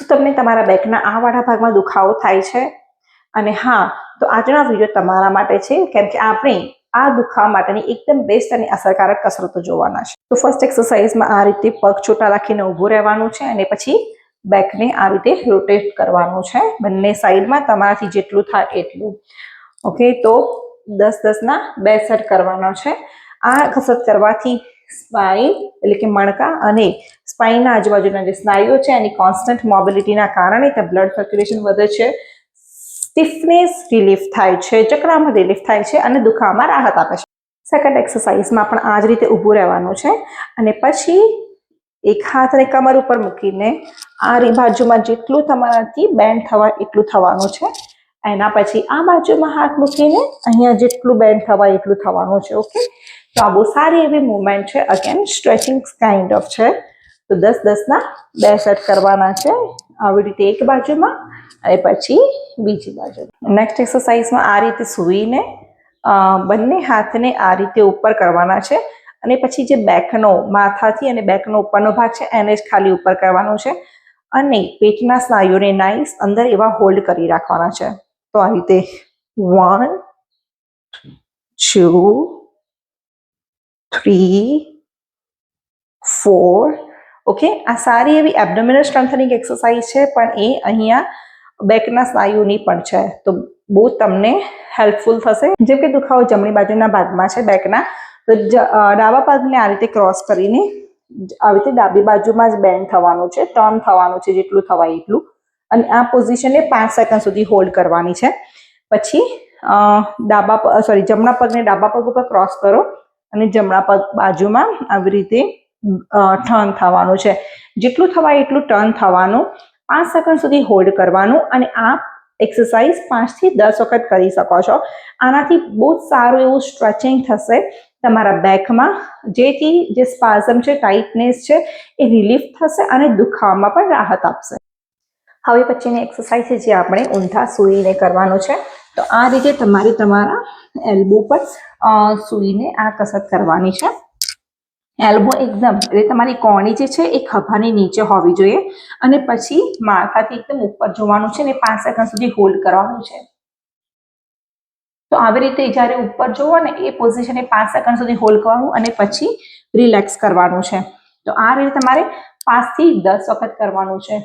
શું તમને તમારા બેકના આ વાળા ભાગમાં દુખાવો થાય છે? અને હા, તો આજનો વિડીયો તમારા માટે છે, કેમ કે આપણે આ દુખાવા માટેની એકદમ બેસ્ટ અને અસરકારક કસરતો જોવાના છે. તો ફર્સ્ટ એક્સરસાઇઝમાં આ રીતે પગ છૂટા રાખીને ઊભું રહેવાનું છે અને પછી બેકને આ રીતે રોટેટ કરવાનું છે બંને સાઈડમાં, તમારાથી જેટલું થાય એટલું. ઓકે, તો 10-10ના 2 સેટ કરવાના છે. આ કસરત કરવાથી સ્પાઇન એટલે કે મણકા અને સ્પાઇનના આજુબાજુના જે સ્નાયુઓ છે એની કોન્સ્ટન્ટ મોબિલિટીના કારણે ત્યાં બ્લડ સર્ક્યુલેશન વધે છે, સ્ટીફનેસ રિલીફ થાય છે, ચક્રામાં રિલીફ થાય છે અને દુખાવામાં રાહત આપે છે. સેકન્ડ એક્સરસાઇઝમાં પણ આ જ રીતે ઊભું રહેવાનું છે અને પછી એક હાથને કમર ઉપર મૂકીને આ બાજુમાં જેટલું તમારાથી બેન્ડ થવાય એટલું થવાનું છે. એના પછી આ બાજુમાં હાથ મૂકીને અહીંયા જેટલું બેન્ડ થવાય એટલું થવાનું છે. ઓકે, તો આ બહુ સારી એવી મુવમેન્ટ છે. અગેન સ્ટ્રેચિંગ કાઇન્ડ ઓફ છે. તો 10-10ના 2 સેટ કરવાના છે, આવી રીતે એક બાજુમાં અને પછી બીજી બાજુ. નેક્સ્ટ એક્સરસાઇઝમાં આ રીતે સૂઈને બંને હાથને આ રીતે ઉપર કરવાના છે અને પછી જે બેકનો માથાથી અને બેકનો ઉપરનો ભાગ છે એને જ ખાલી ઉપર કરવાનો છે અને પેટના સ્નાયુઓને નાઈસ અંદર એવા હોલ્ડ કરી રાખવાના છે. તો આ રીતે 1 2 3 4. ઓકે, આ સારી એવી એબ્ડોમિનલ સ્ટ્રેન્થનિંગ એક્સરસાઇઝ છે, પણ એ અહીંયા બેકના સ્નાયુની પણ છે, તો બહુ તમને હેલ્પફુલ થશે. જેમ કે દુખાવો જમણી બાજુના ભાગમાં છે બેકના, તો ડાબા પગને આ રીતે ક્રોસ કરીને આવી રીતે ડાબી બાજુમાં જ બેન્ડ થવાનું છે, ટર્ન થવાનું છે જેટલું થવાય એટલું, અને આ પોઝિશનને 5 સેકન્ડ સુધી હોલ્ડ કરવાની છે. પછી જમણા પગને ડાબા પગ ઉપર ક્રોસ કરો અને જમણા પગ બાજુમાં આવી રીતે ટર્ન થવાનું છે, જેટલું થવાય એટલું ટર્ન થવાનું, 5 સેકન્ડ સુધી હોલ્ડ કરવાનું અને આ એક્સરસાઇઝ 5 થી 10 વખત કરી શકો છો. આનાથી બહુ સારું એવું સ્ટ્રેચિંગ થશે તમારા બેકમાં, જેથી જે સ્પાઝમ છે, ટાઇટનેસ છે એ રિલીફ થશે અને દુખાવામાં પણ રાહત આપશે. હવે પછીની એક્સરસાઇઝ છે જે આપણે ઊંધા સૂઈને કરવાનું છે. તો આ રીતે તમારા એલ્બો પર સૂઈને આ કસરત કરવાની છે. એલ્બો એકદમ એટલે તમારી કોણી જે છે એ ખભાની નીચે હોવી જોઈએ અને પછી માથાથી એકદમ ઉપર જોવાનું છે અને 5 સેકન્ડ સુધી હોલ્ડ કરવાનું છે. તો આવી રીતે જ્યારે ઉપર જોવો ને એ પોઝિશને 5 સેકન્ડ સુધી હોલ્ડ કરવાનું અને પછી રિલેક્સ કરવાનું છે. તો આ રીતે તમારે 5 થી 10 વખત કરવાનું છે,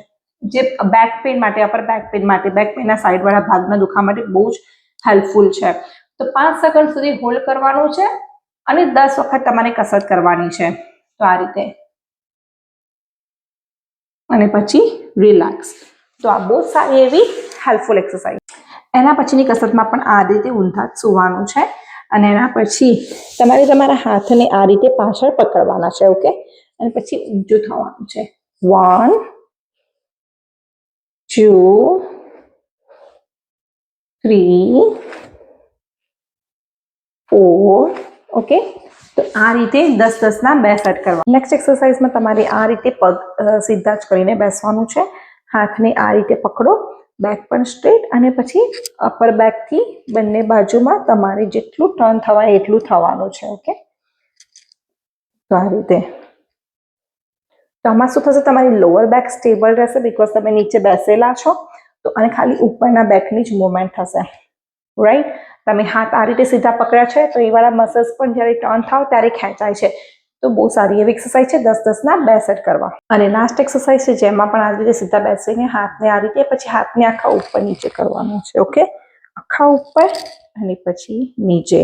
જે બેક પેઇન માટે, અપર બેક પેઇન માટે, બેક પેઇનના સાઈડવાળા ભાગના દુખાવા માટે બહુ જ હેલ્પફુલ છે. તો 5 સેકન્ડ સુધી હોલ્ડ કરવાનું છે અને 10 વખત તમારે કસરત કરવાની છે. તો આ રીતે અને પછી રિલેક્સ. તો આ બહુ સારી એવી હેલ્પફુલ એક્સરસાઇઝ. એના પછીની કસરતમાં પણ આ રીતે ઊંધા જ સૂવાનું છે અને એના પછી તમારે તમારા હાથને આ રીતે પાછળ પકડવાના છે. ઓકે, અને પછી ઊંચું થવાનું છે. 1 2 3 4. ઓકે, તો આ રીતે 10-10ના 2 સેટ કરવા. નેક્સ્ટ એક્સરસાઇઝમાં તમારે આ રીતે પગ સીધા જ કરીને બેસવાનું છે. હાથને આ રીતે પકડો, બેક પણ સ્ટ્રેટ, અને પછી અપર બેકથી બંને બાજુમાં તમારે જેટલું ટર્ન થવાય એટલું થવાનું છે. ઓકે, તો આ રીતે. તો આમાં શું થશે, તમારી લોઅર બેક સ્ટેબલ રહેશે બિકોઝ તમે નીચે બેસેલા છો, તો અને ખાલી ઉપરના બેકની જ મુવમેન્ટ થશે. રાઈટ, તમે હાથ આ રીતે સીધા પકડ્યા છે તો એ વાળા મસલ્સ પણ જ્યારે ટર્ન થાવ ત્યારે ખેંચાય છે. તો બહુ સારી એવી એક્સરસાઇઝ છે. 10-10ના 2 સેટ કરવા. અને લાસ્ટ એક્સરસાઇઝ છે જેમાં પણ આ રીતે સીધા બેસીને હાથને આ રીતે, પછી હાથને આખા ઉપર નીચે કરવાનું છે. ઓકે, આખા ઉપર અને પછી નીચે.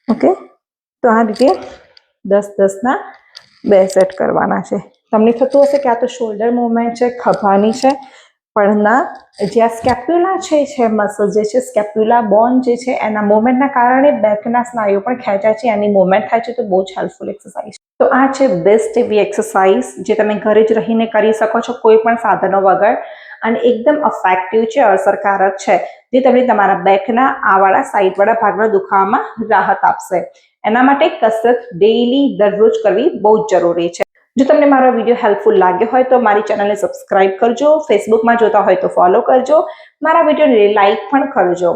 ઓકે, તો આ રીતે 10-10ના 2 સેટ કરવાના છે. તમને થતું હશે કે આ તો શોલ્ડર મુવમેન્ટ છે, ખભાની છે, પણ ના, જે આ સ્કેપ્યુલા છે મસલ જે છે, સ્કેપ્યુલા બોન જે છે એના મુવમેન્ટના કારણે બેકના સ્નાયુઓ પણ ખેંચાય છે, એની મુવમેન્ટ થાય છે. તો બહુ જ હેલ્પફુલ એક્સરસાઇઝ. તો આ છે બેસ્ટ એવી એક્સરસાઇઝ જે તમે ઘરે જ રહીને કરી શકો છો, કોઈ પણ સાધનો વગર, અને એકદમ ઇફેક્ટિવ છે, અસરકારક છે, જે તમને તમારા બેકના આ વાળા સાઈડવાળા ભાગના દુખાવામાં રાહત આપશે. એના માટે કસરત ડેઈલી દરરોજ કરવી બહુ જ જરૂરી છે. જો તમને મારો વિડીયો હેલ્પફુલ લાગ્યો હોય તો મારી ચેનલને સબસ્ક્રાઇબ કરજો, ફેસબુકમાં જોતા હોય તો ફોલો કરજો, મારા વિડીયોને લાઇક પણ કરજો,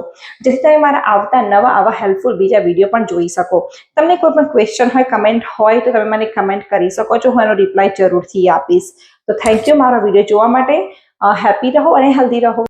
જેથી તમે મારા આવતા નવા આવા હેલ્પફુલ બીજા વિડીયો પણ જોઈ શકો. તમને કોઈ પણ ક્વેશ્ચન હોય, કમેન્ટ હોય તો તમે મને કમેન્ટ કરી શકો છો, હું એનો રિપ્લાય જરૂરથી આપીશ. તો થેન્ક યુ મારો વિડીયો જોવા માટે. હેપી રહો અને હેલ્ધી રહો.